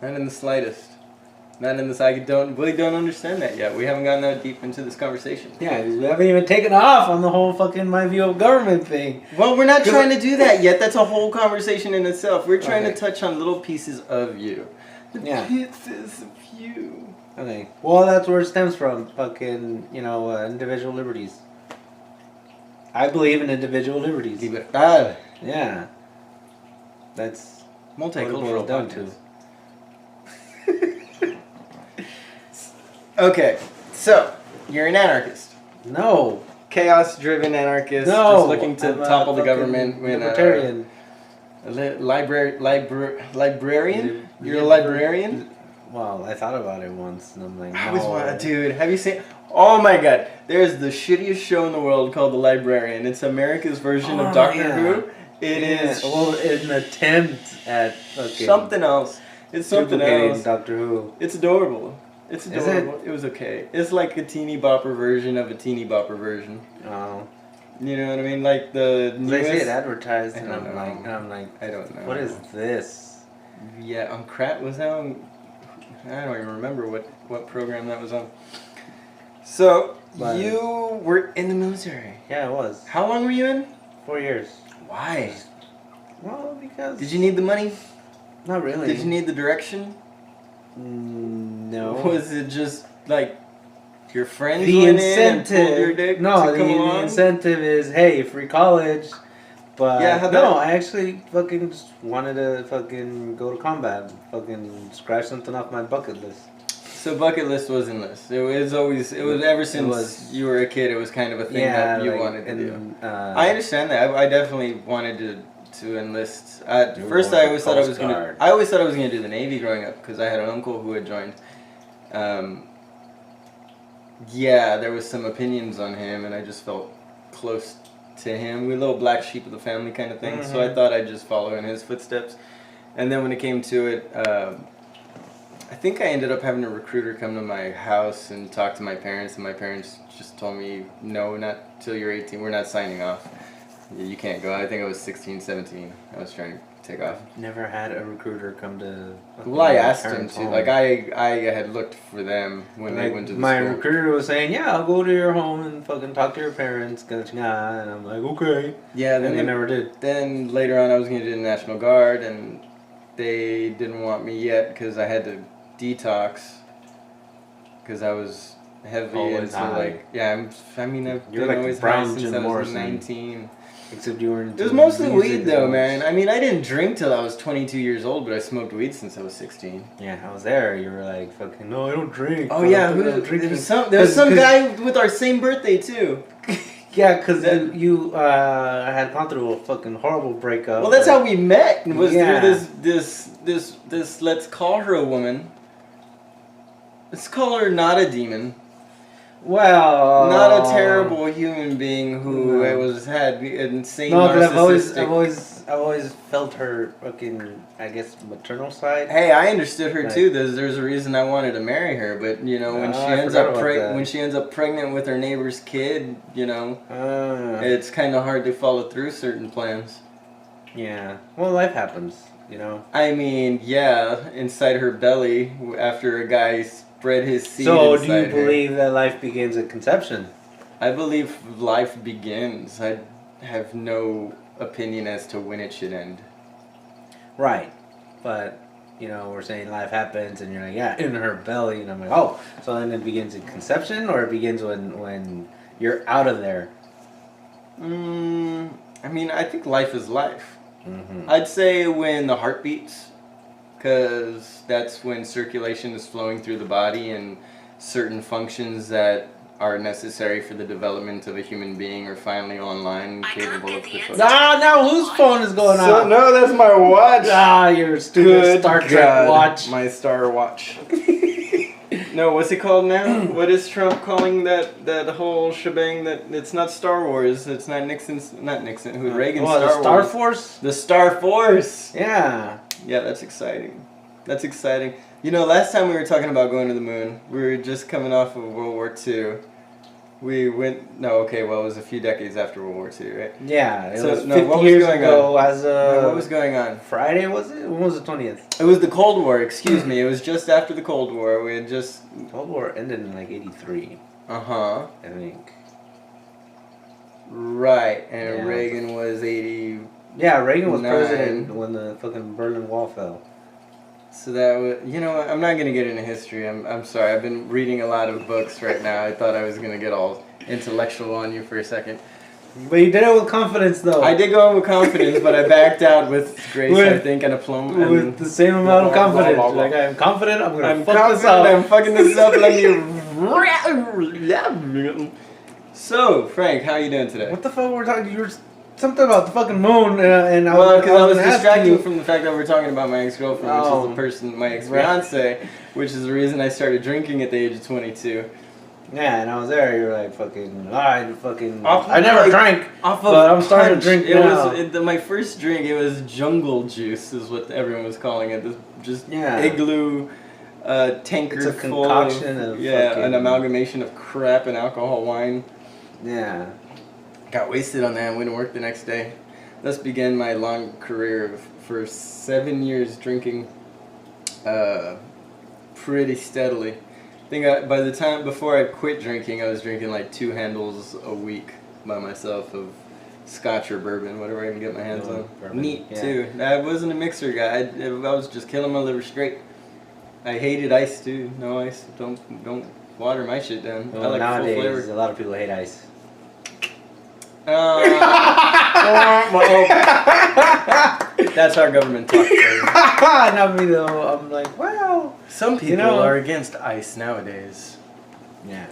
A: not in the slightest. Not in this. I really don't understand that yet. We haven't gotten that deep into this conversation.
B: Yeah, because we haven't even taken off on the whole fucking my view of government thing.
A: Well, we're not trying to do that yet. That's a whole conversation in itself. We're trying to touch on little pieces of you. The pieces of you.
B: Okay. Well, that's where it stems from. Fucking, individual liberties. I believe in individual liberties.
A: Libertad.
B: Yeah. That's
A: multicultural
B: down to.
A: Okay, so you're an anarchist.
B: No.
A: Chaos-driven anarchist.
B: No.
A: Just looking to topple the government.
B: Libertarian.
A: Librarian? You're a librarian?
B: Well, I thought about it once, and I'm like,
A: no. Dude, have you seen... Oh my god, there's the shittiest show in the world called The Librarian. It's America's version of Doctor Who. It is
B: Well, an attempt at fucking
A: something else. It's something
B: duplicating
A: else.
B: Doctor Who.
A: It's adorable. It's
B: Is it?
A: adorable. It was okay. It's like a teeny bopper version of a teeny bopper version.
B: Oh.
A: You know what I mean? Like the
B: They
A: newest.
B: see it advertised,
A: I
B: and
A: don't
B: I'm like,
A: I don't know.
B: what is this?
A: Yeah, on Crat was that on? I don't even remember what program that was on. So
B: But-
A: you were in the military.
B: Yeah, it was.
A: How long were you in?
B: 4 years.
A: Why?
B: Well, because
A: Did you need the money?
B: not really.
A: Did you need the direction?
B: No.
A: Was it just like your friends
B: The
A: went in and pulled your
B: incentive?
A: dick
B: No,
A: to come
B: the
A: along?
B: incentive is hey, free college. But
A: Yeah, how'd
B: no,
A: that-
B: I actually fucking just wanted to fucking go to combat, fucking scratch something off my bucket list.
A: So bucket list wasn't list. It was always. It was ever since you were a kid. It was kind of a thing that you
B: like,
A: wanted to
B: and,
A: do.
B: Uh,
A: I understand that. I definitely wanted to enlist. At
B: You were
A: first,
B: going
A: I
B: for
A: always thought I was
B: Coast
A: gonna.
B: Guard.
A: I always thought I was gonna do the Navy growing up because I had an uncle who had joined. Yeah, there was some opinions on him, and I just felt close to him. We were a little black sheep of the family kind of thing. So I
B: Mhm.
A: thought I'd just follow in his footsteps. And then when it came to it, I think I ended up having a recruiter come to my house and talk to my parents, and my parents just told me, no, not till you're 18. We're not signing off. You can't go. I think I was 16, 17. I was trying to take off.
B: never had a recruiter come to.
A: Well, I
B: my
A: asked him
B: parents'
A: to.
B: home.
A: Like, I had looked for them when they
B: Like,
A: went to the
B: my
A: school.
B: recruiter was saying, yeah, I'll go to your home and fucking talk to your parents, and I'm like, okay.
A: Yeah,
B: And
A: then
B: they never did.
A: Then later on, I was going to do the National Guard, and they didn't want me yet because I had to detox because I was heavy
B: Always
A: into
B: high.
A: like I've
B: You're
A: been
B: like
A: always
B: brown
A: high since
B: Jim
A: I was
B: Morrison.
A: 19.
B: Except you were into
A: It was mostly
B: music
A: weed though,
B: and-
A: man. I mean, I didn't drink till I was 22 years old, but I smoked weed since I was 16.
B: Yeah, I was there. You were like, fucking, no, I don't drink.
A: Oh
B: I
A: yeah,
B: don't
A: who,
B: think I'm
A: there
B: drinking.
A: was some
B: 'Cause-
A: guy with our same birthday too.
B: Yeah, because
A: That-
B: you had gone through a fucking horrible breakup.
A: Well, that's how we met. Was
B: Yeah.
A: through this. Let's call her a woman. Let's call her not a demon,
B: Well,
A: not a terrible human being who
B: No.
A: had insane
B: No, but
A: narcissistic.
B: I've always felt her fucking, I guess, maternal side.
A: Hey, I understood her
B: Like-
A: too. There's a reason I wanted to marry her, but you know when
B: Oh,
A: she
B: I
A: ends
B: forgot
A: up
B: about that.
A: when she ends up pregnant with her neighbor's kid, you know, it's kind of hard to follow through certain plans.
B: Yeah. Well, life happens, you know.
A: I mean, yeah, inside her belly after a guy spread his seed
B: So, do you
A: inside her.
B: believe that life begins at conception?
A: I believe life begins. I have no opinion as to when it should end.
B: Right. But, you know, we're saying life happens, and you're like, yeah, in her belly, and I'm like, oh, so then it begins at conception, or it begins when you're out of there?
A: I mean, I think life is life.
B: Mm-hmm.
A: I'd say when the heart beats, because that's when circulation is flowing through the body and certain functions that are necessary for the development of a human being are finally online and capable of performing.
B: Ah, now whose phone is going off?
A: no, that's my watch.
B: Ah, your stupid Star Trek watch.
A: My Star Watch. No, what's it called now? What is Trump calling that whole shebang? That it's not Star Wars. It's not Nixon. Who's Reagan's
B: What, the
A: Star
B: Star
A: Wars?
B: Force?
A: The Star Force.
B: Yeah.
A: Yeah, that's exciting. That's exciting. You know, last time we were talking about going to the moon, we were just coming off of World War II. We went. No, okay. Well, it was a few decades after World War II, right?
B: Yeah, it
A: So,
B: was
A: no,
B: 50
A: what was
B: years
A: going
B: ago as
A: What was going on?
B: Friday, was it? When was the 20th?
A: It was the Cold War. Excuse me. It was just after the Cold War. We had just.
B: Cold War ended in like 83,
A: Uh huh.
B: I think.
A: Right, and
B: Yeah.
A: Reagan was 80.
B: Yeah, Reagan was
A: 9.
B: president when the fucking Berlin Wall fell.
A: So that was, you know, what, I'm not gonna get into history. I'm sorry. I've been reading a lot of books right now. I thought I was gonna get all intellectual on you for a second.
B: But you did it with confidence, though.
A: I did go in with confidence, but I backed out with grace, I think, and aplomb.
B: With the same amount of confidence. Like, I'm confident, I'm gonna
A: I'm
B: fuck this up.
A: I'm fucking this up. Let me. So, Frank, how you doing today?
B: What the fuck were we talking? You were something about the fucking moon, and I
A: Well,
B: was,
A: because I was
B: gonna ask
A: distracted
B: you.
A: from the fact that we're talking about my ex-girlfriend, which is the person, my ex-fiance, which is the reason I started drinking at the age of 22.
B: Yeah, and I was there. You were like, fucking,
A: Off
B: I never
A: like,
B: drank,
A: off of
B: but I'm starting to
A: punch.
B: drink now.
A: My first drink. It was jungle juice, is what everyone was calling it. This just igloo, tankard
B: It's a
A: full
B: concoction
A: of
B: of
A: an
B: fucking-
A: amalgamation of crap and alcohol wine.
B: Yeah.
A: Got wasted on that and went to work the next day. Thus began my long career for 7 years drinking, pretty steadily. I think by the time before I quit drinking, I was drinking like 2 handles a week by myself of scotch or bourbon, whatever I can get my hands on.
B: Bourbon,
A: Neat
B: yeah.
A: too. I wasn't a mixer guy. I was just killing my liver straight. I hated ice too. No ice. Don't water my shit down.
B: Well,
A: I like full
B: nowadays,
A: flavor.
B: a lot of people hate ice.
A: That's our government talk.
B: Not me though. I'm like, wow.
A: Some people are against ice nowadays.
B: Yeah.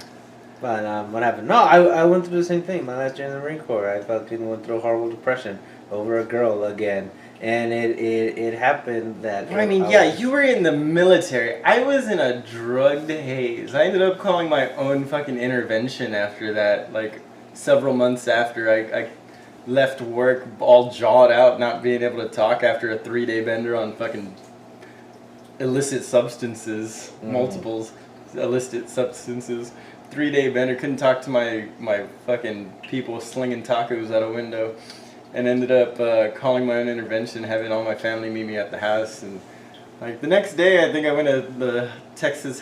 B: But what happened? No, I went through the same thing. My last year in the Marine Corps, I fucking went through a horrible depression over a girl again, and it happened that.
A: I mean, you were in the military. I was in a drugged haze. I ended up calling my own fucking intervention after that. Like several months after I left work, all jawed out, not being able to talk after a 3-day bender on fucking illicit substances, multiples illicit substances. 3-day bender, couldn't talk to my fucking people slinging tacos out a window, and ended up calling my own intervention, having all my family meet me at the house, and like the next day I think I went to the Texas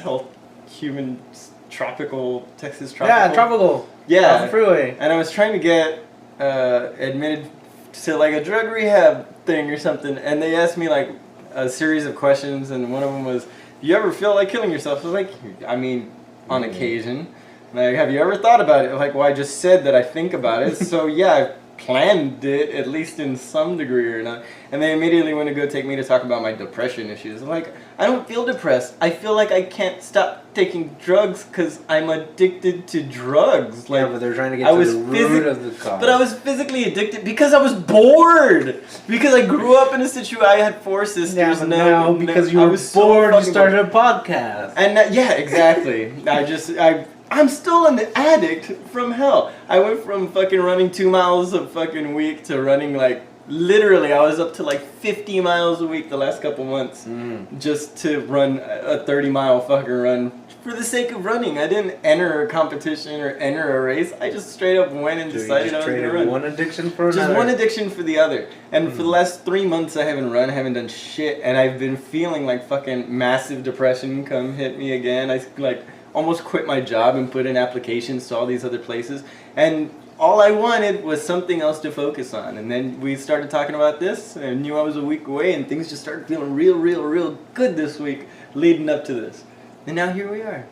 A: Tropical.
B: Yeah, tropical.
A: Yeah,
B: off the freeway.
A: and I was trying to get admitted to like a drug rehab thing or something, and they asked me like a series of questions, and one of them was, "Do you ever feel like killing yourself?" I was like, "I mean, on occasion." Like, "Have you ever thought about it?" Like, "Well, I just said that I think about it, so yeah, I've planned it at least in some degree or not." And they immediately went to go take me to talk about my depression issues. I'm like, "I don't feel depressed. I feel like I can't stop taking drugs because I'm addicted to drugs." Like,
B: Yeah, but they're trying to get to the root of the cause.
A: but I was physically addicted because I was bored. Because I grew up in a situation. I had 4 sisters.
B: Yeah, but now because you
A: I
B: were
A: was so
B: bored, you
A: fucking
B: started a podcast.
A: And yeah, exactly. I'm still an addict from hell. I went from fucking running 2 miles a fucking week to running like literally I was up to like 50 miles a week the last couple months just to run a 30-mile fucking run for the sake of running. I didn't enter a competition or enter a race. I just straight up went and decided I was going to run.
B: One addiction for another.
A: Just one addiction for the other. And for the last 3 months I haven't run, I haven't done shit, and I've been feeling like fucking massive depression come hit me again. I like almost quit my job and put in applications to all these other places, and all I wanted was something else to focus on. And then we started talking about this, and I knew I was a week away, and things just started feeling real good this week leading up to this. And now here we are,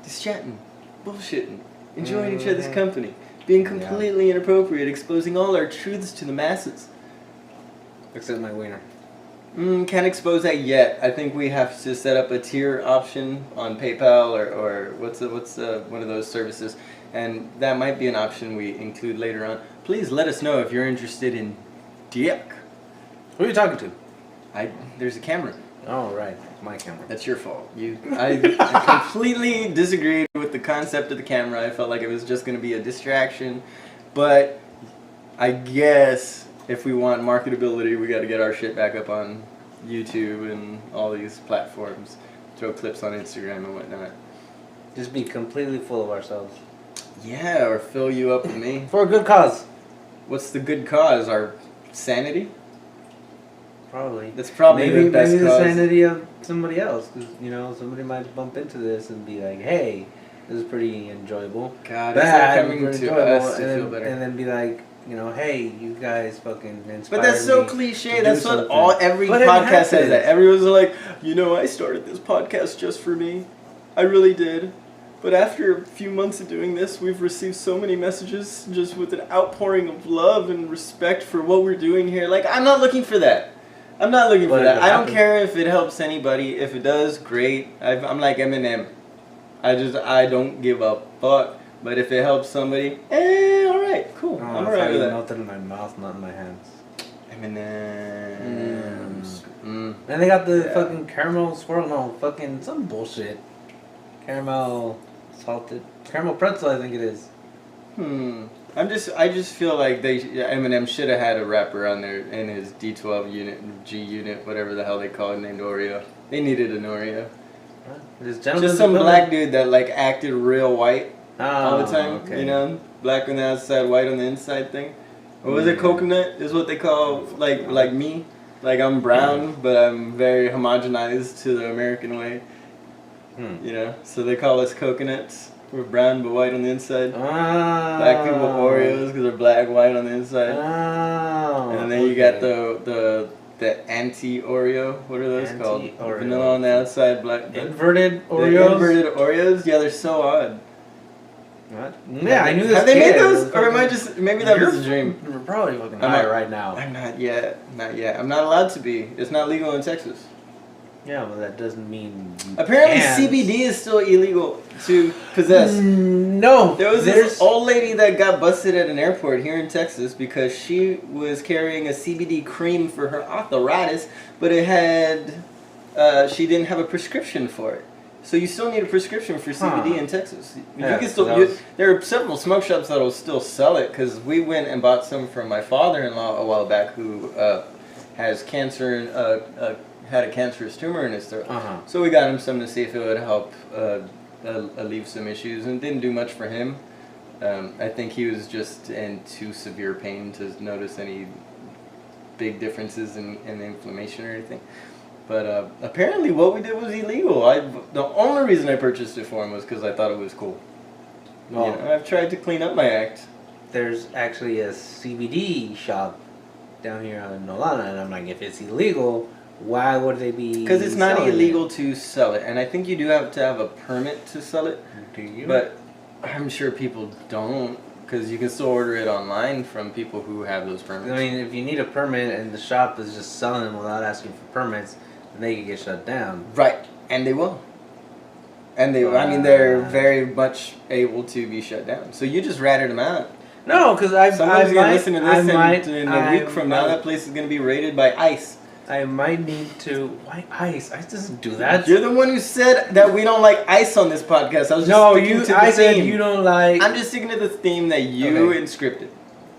A: just chatting, bullshitting, enjoying each other's company, being completely inappropriate, exposing all our truths to the masses.
B: Except my wiener.
A: Can't expose that yet. I think we have to set up a tier option on PayPal or what's one of those services, and that might be an option we include later on. Please let us know if you're interested in dick.
B: Who are you talking to?
A: There's a camera.
B: Oh right, my camera.
A: That's your fault. I completely disagreed with the concept of the camera. I felt like it was just going to be a distraction, but I guess if we want marketability, we got to get our shit back up on YouTube and all these platforms. Throw clips on Instagram and whatnot.
B: Just be completely full of ourselves.
A: Yeah, or fill you up with me.
B: For a good cause.
A: What's the good cause? Our sanity?
B: Probably.
A: That's probably the best
B: maybe
A: cause.
B: the sanity of somebody else. Because, somebody might bump into this and be like, hey, this is pretty enjoyable.
A: God, it's not coming to us to
B: and
A: feel better.
B: And then be like, hey, you guys fucking inspired
A: But that's so
B: me
A: cliche.
B: to
A: That's
B: do
A: what
B: something.
A: every
B: But it
A: podcast says.
B: happens.
A: That everyone's like, I started this podcast just for me. I really did. But after a few months of doing this, we've received so many messages just with an outpouring of love and respect for what we're doing here. Like, I'm not looking for that. I'm not looking for that. I don't care if it helps anybody. If it does, great. I'm like Eminem. I don't give a fuck. But if it helps somebody, alright, cool. I'm alright with that.
B: Melted in my mouth, not in my hands.
A: M&M's.
B: And they got the fucking caramel swirl, no, fucking some bullshit. Caramel Salted caramel pretzel, I think it is.
A: I just feel like Eminem should have had a rapper on there in his D12 unit, G unit, whatever the hell they call it, named Oreo. They needed an Oreo. Just some black dude that like acted real white all the time.
B: Okay.
A: You know, black on the outside, white on the inside thing. Or was it coconut? Is what they call like me. Like I'm brown, but I'm very homogenized to the American way. You know, so they call us coconuts. We're brown but white on the inside. Black people Oreos because they're black, white on the inside. And then you got the anti Oreo. What are those called? Vanilla on the outside, black.
B: Inverted Oreos.
A: The inverted Oreos. Yeah, they're so odd.
B: What? Yeah, I knew this.
A: Have they made those, or am I just maybe that was a dream?
B: You're probably fucking high right now.
A: I'm not yet. Not yet. I'm not allowed to be. It's not legal in Texas.
B: Yeah, well, that doesn't mean.
A: Apparently, CBD is still illegal to possess.
B: No,
A: there was this old lady that got busted at an airport here in Texas because she was carrying a CBD cream for her arthritis, but it had she didn't have a prescription for it. So you still need a prescription for CBD in Texas. You can still. There are several smoke shops that will still sell it because we went and bought some from my father-in-law a while back who has cancer. Had a cancerous tumor in his throat. So we got him some to see if it would help alleviate some issues, and it didn't do much for him. I think he was just in too severe pain to notice any big differences in inflammation or anything. But apparently what we did was illegal. The only reason I purchased it for him was because I thought it was cool. Well, you know, I've tried to clean up my act.
B: There's actually a CBD shop down here in Nolana, and I'm like, if it's illegal, why would they be?
A: Because it's not illegal to sell it, and I think you do have to have a permit to sell it.
B: Do you?
A: But I'm sure people don't, because you can still order it online from people who have those permits.
B: I mean, if you need a permit and the shop is just selling them without asking for permits, then they could get shut down.
A: Right, and they will. And they're very much able to be shut down. So you just ratted them out.
B: No, because
A: somebody's gonna listen to this, and in a week from now, that place is gonna be raided by ICE.
B: I might need to. Why ICE? ICE doesn't do that.
A: You're the one who said that we don't like ICE on this podcast. I was just sticking to the
B: I said
A: theme.
B: You don't like.
A: I'm just sticking to the theme that you inscripted.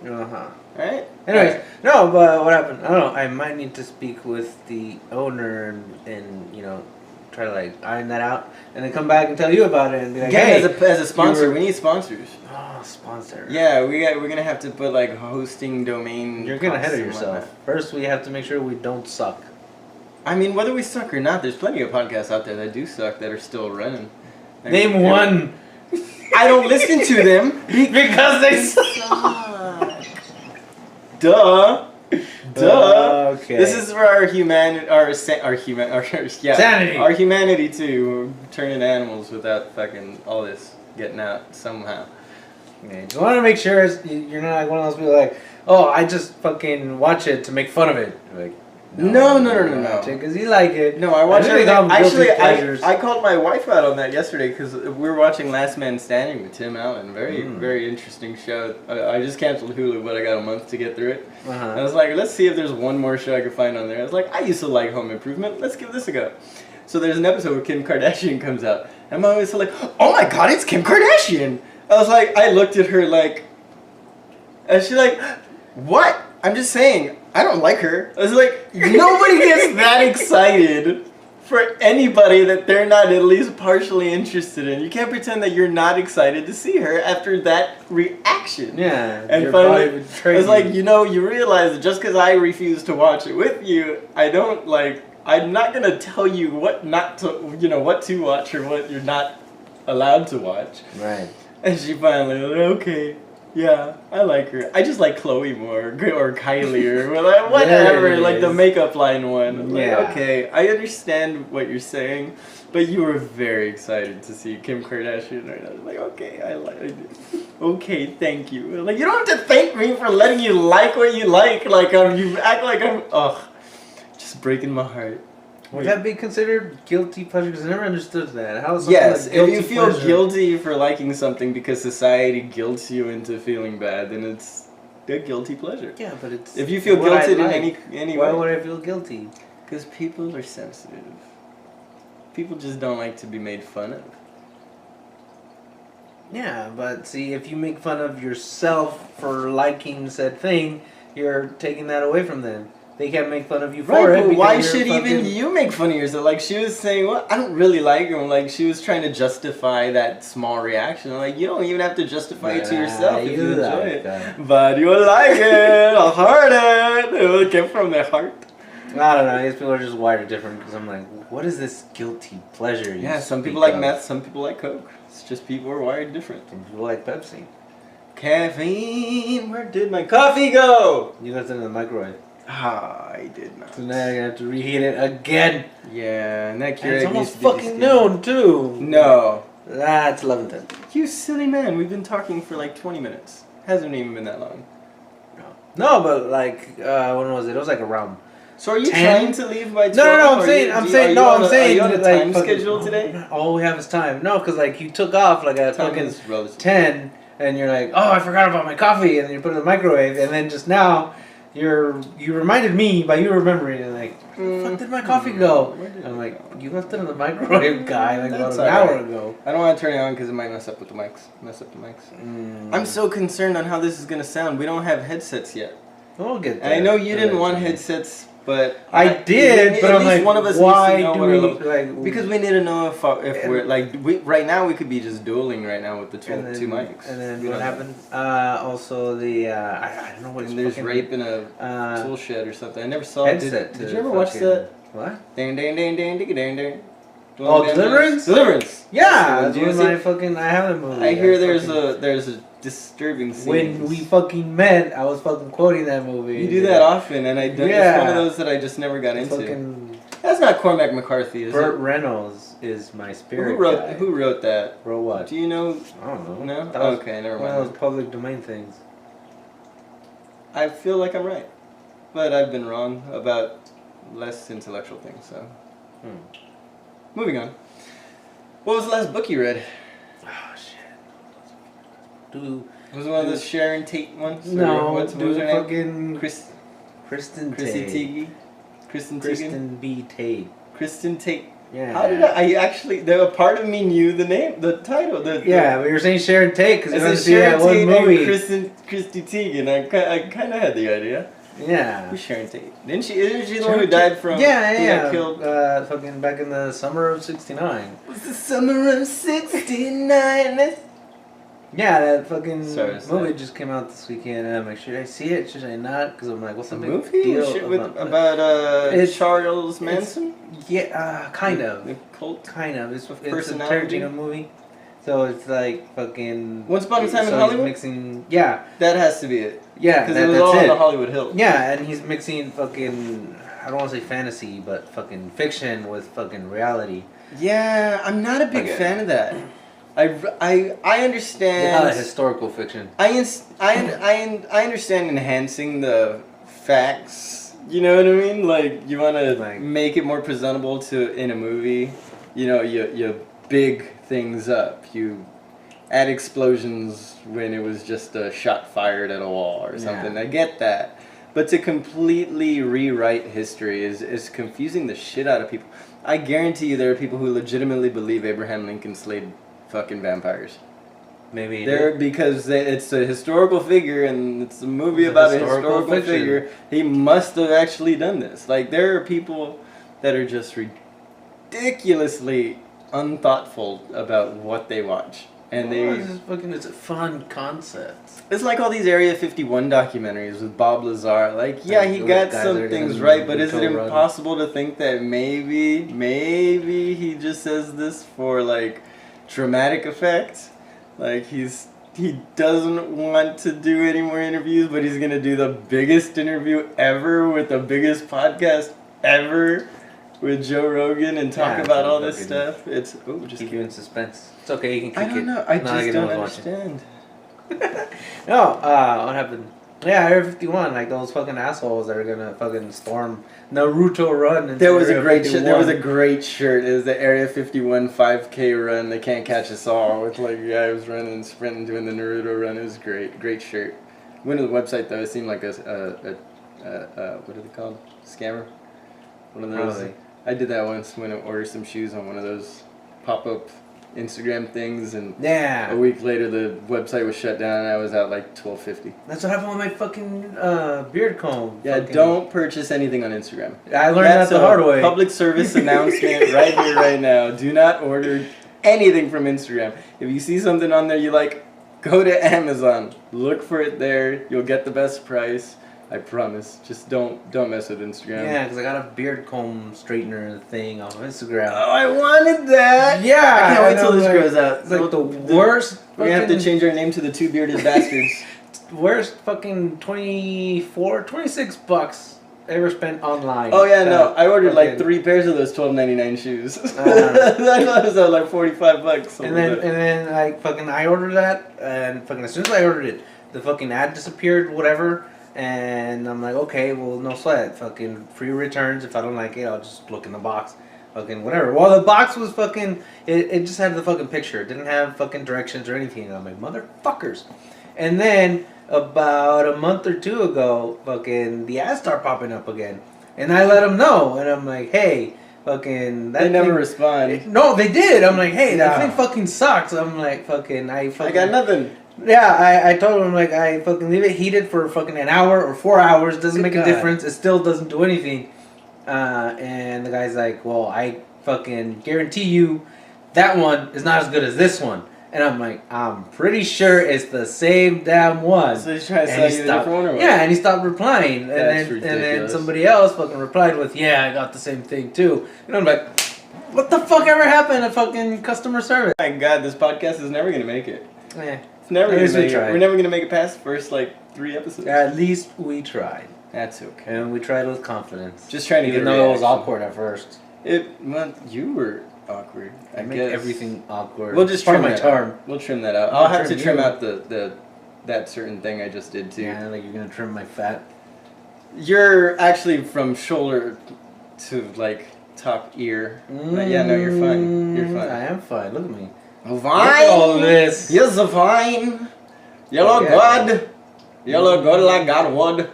A: Alright?
B: Anyways, no, but what happened? I don't know. I might need to speak with the owner and you know, try to like iron that out, and then come back and tell you about it and be like, hey,
A: as a sponsor, we need sponsors.
B: Oh, sponsor.
A: Yeah, we're gonna have to put like hosting domain.
B: You're getting ahead of yourself. First, we have to make sure we don't suck.
A: I mean, whether we suck or not, there's plenty of podcasts out there that do suck that are still running.
B: Name one.
A: I don't listen to them
B: because they suck.
A: Duh.
B: Okay.
A: This is for our sanity. Our humanity too. Turning animals without fucking all this getting out somehow.
B: Okay. Just want to make sure you're not like one of those people like, oh, I just fucking watch it to make fun of it. Like,
A: no.
B: Because you like it.
A: No, I watch it. Actually, I called my wife out on that yesterday because we were watching Last Man Standing with Tim Allen. Very interesting show. I just canceled Hulu, but I got a month to get through it. I was like, let's see if there's one more show I can find on there. I was like, I used to like Home Improvement. Let's give this a go. So there's an episode where Kim Kardashian comes out. And I'm always like, oh my god, it's Kim Kardashian. I was like, I looked at her like, and she's like, what? I'm just saying, I don't like her. I was like, nobody gets that excited for anybody that they're not at least partially interested in. You can't pretend that you're not excited to see her after that reaction.
B: Yeah.
A: And finally, I was like, you realize that just because I refuse to watch it with you, I'm not gonna tell you what not to, what to watch or what you're not allowed to watch.
B: Right.
A: And she finally was like, okay, yeah, I like her. I just like Chloe more, or Kylie, or like, whatever, like the makeup line one. I'm like, okay, I understand what you're saying, but you were very excited to see Kim Kardashian right now. I was like, okay, I like it. Okay, thank you. Like, you don't have to thank me for letting you like what you like. Like, you act like I'm, just breaking my heart.
B: Would that be considered guilty pleasure? Because I never understood that. How is
A: yes,
B: like
A: if you feel guilty for liking something because society guilts you into feeling bad, then it's a guilty pleasure.
B: Yeah, but it's...
A: If you feel guilty in any way...
B: Why would I feel guilty?
A: Because people are sensitive. People just don't like to be made fun of.
B: Yeah, but see, if you make fun of yourself for liking said thing, you're taking that away from them. They can't make fun of you for
A: Right,
B: it.
A: but
B: because
A: why
B: you're
A: should even
B: fucking-
A: you make fun of yourself? Like, she was saying, well, I don't really like him. Like, she was trying to justify that small reaction. Like, you don't even have to justify it to yourself if you enjoy
B: like
A: it.
B: that.
A: But you like it. I heard it. It came from the heart.
B: I don't know. I guess people are just wired different because I'm like, what is this guilty pleasure?
A: Yeah, some people
B: speak
A: like
B: of?
A: meth, some people like coke. It's just people are wired different.
B: Some people like Pepsi.
A: Caffeine, where did my coffee go?
B: You left it in the microwave.
A: Ah, I did not.
B: So now you're gonna have to reheat it again.
A: Yeah, and that
B: And
A: Keurig
B: it's
A: needs
B: almost
A: to be
B: fucking
A: descanned.
B: noon too.
A: No.
B: That's 11:10.
A: You silly man, we've been talking for like 20 minutes. Hasn't even been that long.
B: No, but like, when was it? It was like around.
A: So are you
B: 10?
A: trying to leave by 12?
B: No,
A: Are
B: I'm saying,
A: you-
B: I'm
A: do you-
B: saying,
A: are you
B: no,
A: on
B: I'm
A: a-
B: saying.
A: Are you on a
B: like,
A: time
B: fucking-
A: schedule today?
B: All we have is time. No, because like you took off like at
A: Time
B: fucking
A: is relative.
B: 10, and you're like, oh, I forgot about my coffee, and then you put it in the microwave, and then just now, you reminded me by you remembering, and like, where the fuck did my coffee go?
A: Where did
B: I'm
A: it
B: like,
A: go?
B: you left it in the microwave, guy, like about
A: That's
B: an hour
A: alright.
B: ago.
A: I don't want to turn it on because it might mess up with the mics. I'm so concerned on how this is going to sound. We don't have headsets yet.
B: We'll get there.
A: I know you didn't want
B: eventually.
A: headsets, but
B: I did, but
A: at
B: I'm
A: least
B: like,
A: one of us
B: why
A: needs to know
B: do
A: what our
B: we
A: level-
B: like?
A: Because we need to know if we're like right now we could be just dueling right now with the two mics.
B: And then
A: We
B: what
A: don't
B: happened? Also the I don't know what
A: know.
B: it's
A: And there's
B: fucking,
A: rape in a tool shed or something. I never saw it.
B: headset.
A: Did
B: to
A: you ever watch
B: fucking-
A: that?
B: What?
A: Dang dang dang dang ding dang dang.
B: Oh, Deliverance?
A: Deliverance.
B: Yeah,
A: Did
B: that's
A: you
B: one of
A: see-
B: my fucking. I have a movie.
A: I hear
B: That's
A: there's a disturbing scene.
B: When we fucking met, I was fucking quoting that movie.
A: You do that often, and I don't. It's
B: Yeah.
A: one of those that I just never got into.
B: Fucking
A: That's not Cormac McCarthy, is
B: Burt
A: it?
B: Reynolds is my spirit
A: Who wrote
B: guy.
A: Who wrote that?
B: Wrote what?
A: Do you know?
B: I don't know.
A: No.
B: That was
A: Okay, never
B: one of
A: mind.
B: those public domain things.
A: I feel like I'm right, but I've been wrong about less intellectual things. So, moving on. What was the last book you read?
B: Oh shit. Do
A: Was it one of those Sharon Tate ones? Or
B: no?
A: what was
B: Do
A: her name?
B: fucking
A: Kristen
B: Tate.
A: Teigen. Kristen Teigen.
B: Kristen B. Tate.
A: Kristen Tate.
B: Yeah.
A: How did I actually? There a part of me knew the name, the title.
B: Yeah, but you're saying Sharon Tate because
A: I
B: you
A: said
B: want to see that
A: Sharon
B: one
A: Tate
B: movie.
A: and Christy Teigen. I kind of had the idea.
B: Yeah.
A: Who's Sharon Tate? Isn't she the one who died from?
B: Yeah,
A: who
B: yeah.
A: got killed?
B: Fucking back in the summer of '69.
A: It was the summer of '69.
B: Yeah, that fucking
A: Sorry, it's
B: movie
A: that.
B: just came out this weekend. And I'm like, should I see it? Should I not? Because I'm like, what's the big
A: Movie
B: deal
A: Shit
B: about
A: about
B: It's-
A: Charles Manson.
B: Yeah, kind of.
A: The cult.
B: Kind of. It's a
A: personality?
B: Tarantino movie. So it's like fucking.
A: Once Upon a Time in
B: so
A: Hollywood?
B: He's mixing. Yeah,
A: That has to be it.
B: yeah.
A: Because it was
B: that's
A: all
B: it.
A: on the Hollywood Hills.
B: Yeah, and he's mixing fucking. I don't want to say fantasy, but fucking fiction with fucking reality.
A: Yeah, I'm not a big
B: Okay.
A: fan of that. I understand.
B: They call it historical fiction.
A: I understand enhancing the facts. You know what I mean? Like you want to
B: Like-
A: make it more presentable to in a movie. You know, you big things up. You add explosions when it was just a shot fired at a wall or something.
B: Yeah.
A: I get that. But to completely rewrite history is confusing the shit out of people. I guarantee you there are people who legitimately believe Abraham Lincoln slayed fucking vampires.
B: Maybe. he
A: There
B: did.
A: because it's a historical figure and it's a movie
B: It's a
A: about a
B: historical
A: historical
B: fiction.
A: figure. He must have actually done this. Like there are people that are just ridiculously unthoughtful about what they watch. And
B: It's a fun concept.
A: it's like all these Area 51 documentaries with Bob Lazar. Like, yeah, he
B: Like,
A: got
B: guys
A: some
B: are
A: things
B: gonna
A: right, but is it
B: Hotel Run.
A: impossible to think that maybe he just says this for like dramatic effect? Like he doesn't want to do any more interviews, but he's gonna do the biggest interview ever with the biggest podcast ever with Joe Rogan and talk
B: Yeah,
A: about all
B: fucking-
A: this stuff. It's just
B: Keep you in suspense. It's okay, you can kick
A: I don't
B: it.
A: know. I
B: Not like
A: just
B: no
A: don't
B: one's watching.
A: understand.
B: No, what happened? Yeah, Area 51, like those fucking assholes that are gonna fucking storm Naruto Run. Into
A: There was a
B: Area
A: great
B: 51.
A: there was a great shirt. It was the Area 51 5K run. They can't catch us all. With like a guy was running, sprinting, doing the Naruto run. It was great, great shirt. Went to the website though. It seemed like a what are they called? Scammer. One of those.
B: Probably.
A: I did that once. Went to order some shoes on one of those pop-up Instagram things, and a
B: Yeah.
A: week later the website was shut down, and I was at like $12.50.
B: That's what happened with my fucking beard comb.
A: Yeah,
B: Fucking-
A: don't purchase anything on Instagram.
B: I learned that the hard way.
A: Public service announcement right here, right now. Do not order anything from Instagram. If you see something on there you like, go to Amazon. Look for it there. You'll get the best price. I promise. Just don't mess with Instagram.
B: Yeah, because I got a beard comb straightener thing on Instagram.
A: Oh, I wanted that.
B: Yeah,
A: I can't wait till
B: know,
A: this
B: like,
A: grows out.
B: It's like the worst.
A: We're gonna have to change our name to the Two Bearded Bastards.
B: Worst fucking 26 bucks I ever spent online.
A: Oh yeah, no. I ordered like
B: fucking-
A: 3 pairs of those $12.99 shoes. I thought it was like $45.
B: And then like fucking I ordered that, and fucking as soon as I ordered it, the fucking ad disappeared, whatever. And I'm like, okay, well, no sweat. Fucking free returns. If I don't like it, I'll just look in the box. Fucking whatever. Well, the box was fucking. It just had the fucking picture. It didn't have fucking directions or anything. And I'm like, motherfuckers. And then about a month or two ago, fucking the ads start popping up again. And I let them know. And I'm like, hey, fucking. That
A: They never
B: thing-
A: respond.
B: No, they did. I'm like, hey, that
A: No.
B: thing fucking sucks. I'm like, fucking. I
A: got nothing.
B: Yeah, I told him, like, I fucking leave it heated for fucking an hour or 4 hours. Doesn't
A: Good
B: make
A: God.
B: a difference. It still doesn't do anything. And the guy's like, well, I fucking guarantee you that one is not as good as this one. And I'm like, I'm pretty sure it's the same damn one.
A: So he's trying to
B: And
A: sell
B: he
A: you the
B: stopped-
A: different one or what?
B: Yeah, and he stopped replying. And
A: That's
B: then
A: ridiculous.
B: somebody else fucking replied with, yeah, I got the same thing too. And I'm like, what the fuck ever happened to fucking customer service?
A: My God, this podcast is never gonna make it.
B: Eh,
A: It's never
B: At
A: gonna
B: least we
A: make it.
B: tried.
A: We're never gonna make it past the first like 3 episodes.
B: at least we tried.
A: That's okay.
B: And we tried with confidence.
A: Just trying to
B: Even
A: get a
B: though it was
A: reaction.
B: awkward at first.
A: Well, you were awkward. I
B: Make
A: guess
B: everything awkward.
A: We'll just
B: part
A: trim
B: of my
A: that
B: charm.
A: out. We'll trim that out.
B: We'll
A: I'll have to
B: trim
A: trim
B: you.
A: out the that certain thing I just did too.
B: Yeah, like you're gonna trim my fat.
A: You're actually from shoulder to like top ear. But yeah, no, you're fine. You're fine.
B: I am fine. Look at me.
A: Fine.
B: Look at all this.
A: Yes, fine. You look
B: Yeah.
A: good. You look good like God would.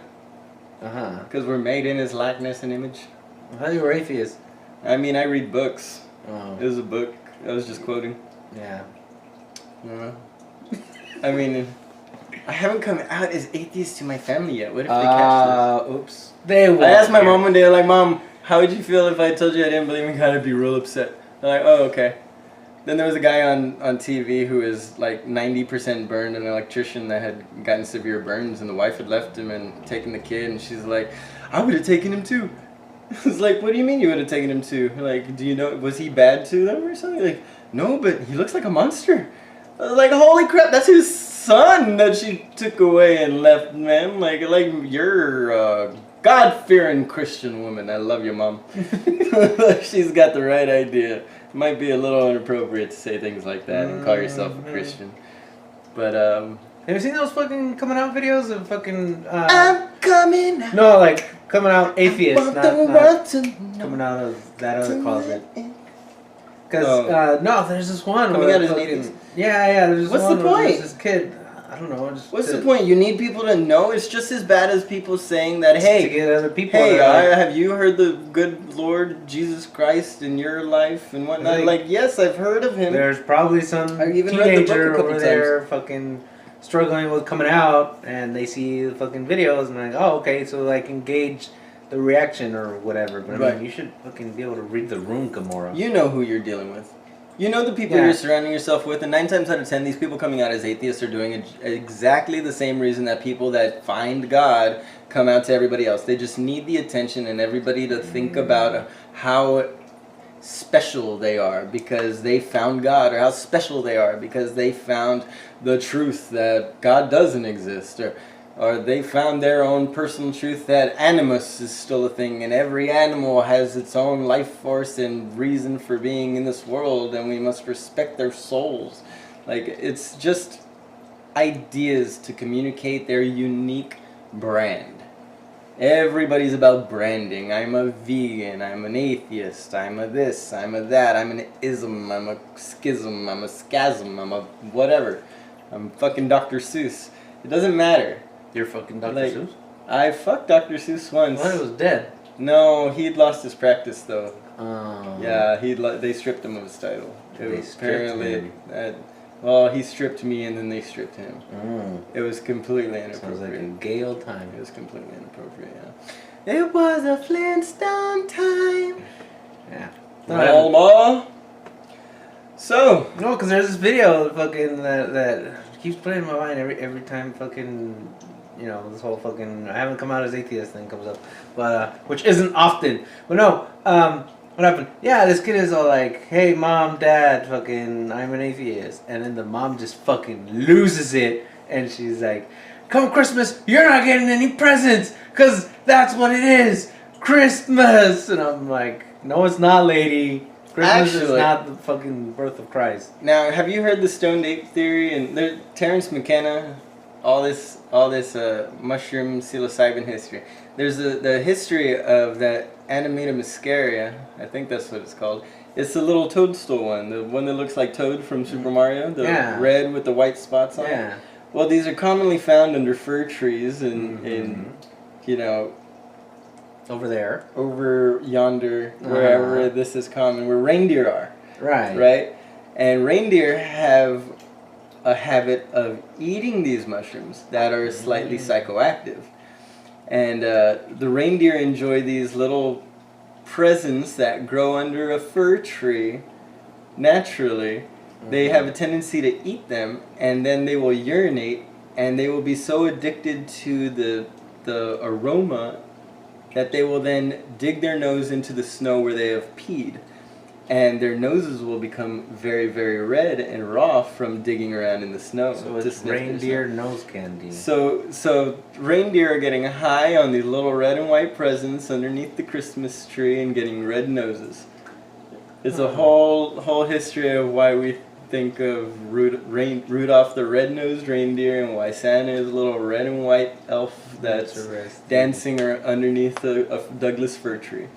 B: Uh-huh.
A: Because we're made in His likeness and image.
B: How you were atheist?
A: I mean, I read books.
B: Oh.
A: It was a book. I was just quoting.
B: Yeah.
A: I mean, I haven't come out as atheist to my family yet. What if they catch
B: Oops. They
A: this?
B: will.
A: I asked my mom one day, like, Mom, how would you feel if I told you I didn't believe in God? I'd be real upset. I'm like, oh, okay. Then there was a guy on TV who was like 90% burned, an electrician that had gotten severe burns, and the wife had left him and taken the kid, and she's like, I would have taken him too. I was like, what do you mean you would have taken him too? Like, do you know, was he bad to them or something? Like, no, but he looks like a monster. I was like, holy crap, that's his son that she took away and left, man. Like you're a God-fearing Christian woman. I love you, Mom. She's got the right idea. Might be a little inappropriate to say things like that and call yourself a Christian. But,
B: Have you seen those fucking coming out videos of fucking?
A: I'm coming out.
B: No, like coming out atheist,
A: Want
B: not
A: the world to know.
B: coming out of that other closet.
A: Tonight.
B: Because
A: Oh.
B: no, there's this one.
A: Coming
B: where
A: out as an
B: fucking-
A: atheist?
B: Yeah, there's this
A: What's
B: one
A: the
B: where
A: point?
B: There's this kid. I don't know. Just
A: What's
B: to,
A: the point? You need people to know. It's just as bad as people saying that,
B: To
A: hey,
B: get other people.
A: hey,
B: that are like-
A: have you heard the good Lord Jesus Christ in your life and whatnot? Like, yes, I've heard of him.
B: There's probably some
A: I've even read the book a
B: teenager
A: couple
B: over there fucking struggling with coming out, and they see the fucking videos, and they're like, oh, okay, so like engage the reaction or whatever. But I
A: Right.
B: mean, you should fucking be able to read the room, Gamora.
A: You know who you're dealing with. You know the people
B: Yeah.
A: you're surrounding yourself with, and 9 times out of 10, these people coming out as atheists are doing exactly the same reason that people that find God come out to everybody else. They just need the attention and everybody to think about how special they are because they found God, or how special they are because they found the truth that God doesn't exist, or they found their own personal truth that animus is still a thing and every animal has its own life force and reason for being in this world and we must respect their souls. Like, it's just ideas to communicate their unique brand. Everybody's about branding. I'm a vegan, I'm an atheist, I'm a this, I'm a that, I'm an ism, I'm a schism, I'm a scasm, I'm a whatever. I'm fucking Dr. Seuss. It doesn't matter.
B: You're fucking Dr.
A: Like,
B: Seuss?
A: I fucked Dr. Seuss once.
B: I thought he was dead.
A: No, he'd lost his practice though.
B: Oh.
A: Yeah, they stripped him of his title.
B: They stripped him.
A: Well, he stripped me and then they stripped him.
B: Mm.
A: It was completely
B: Sounds like
A: inappropriate.
B: a gay old time.
A: It was completely inappropriate, yeah. It was a Flintstone time.
B: Yeah.
A: Velma. So.
B: No, because there's this video fucking that keeps playing in my mind every time fucking, you know, this whole fucking I haven't come out as atheist thing comes up, but which isn't often. But no, what happened? Yeah, this kid is all like, "Hey, mom, dad, fucking, I'm an atheist," and then the mom just fucking loses it, and she's like, "Come Christmas, you're not getting any presents, cause that's what it is, Christmas." And I'm like, "No, it's not, lady. Christmas is not the fucking birth of Christ."
A: Now, have you heard the stoned ape theory and Terrence McKenna, all this mushroom psilocybin history? There's the history of that Animata muscaria, I think that's what it's called. It's the little toadstool one, the one that looks like Toad from Super Mario, the red with the white spots on it. Well, these are commonly found under fir trees in you know, over yonder, wherever this is common, where reindeer are. Right? And reindeer have a habit of eating these mushrooms that are slightly psychoactive. And the reindeer enjoy these little presents that grow under a fir tree naturally. They have a tendency to eat them, and then they will urinate, and they will be so addicted to the aroma that they will then dig their nose into the snow where they have peed. And their noses will become very, very red and raw from digging around in the snow.
B: So it's reindeer nose candy.
A: So reindeer are getting high on these little red and white presents underneath the Christmas tree and getting red noses. It's a whole history of why we think of Rudolph the red-nosed reindeer and why Santa is a little red and white elf that's dancing underneath a Douglas fir tree.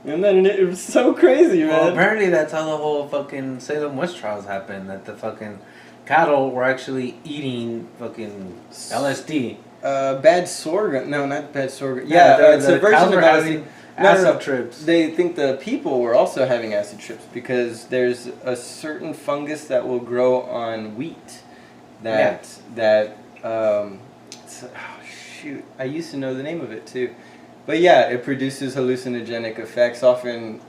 A: And then it was so crazy, man.
B: Well, apparently that's how the whole fucking Salem witch trials happened. That the fucking cattle were actually eating fucking LSD.
A: Bad sorghum. No, not bad sorghum. Yeah, it's a version of LSD.
B: Acid trips.
A: They think the people were also having acid trips because there's a certain fungus that will grow on wheat. Shoot, I used to know the name of it too. But yeah, it produces hallucinogenic effects, often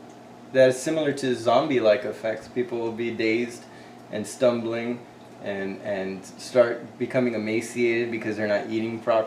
A: that is similar to zombie-like effects. People will be dazed and stumbling and start becoming emaciated because they're not eating properly.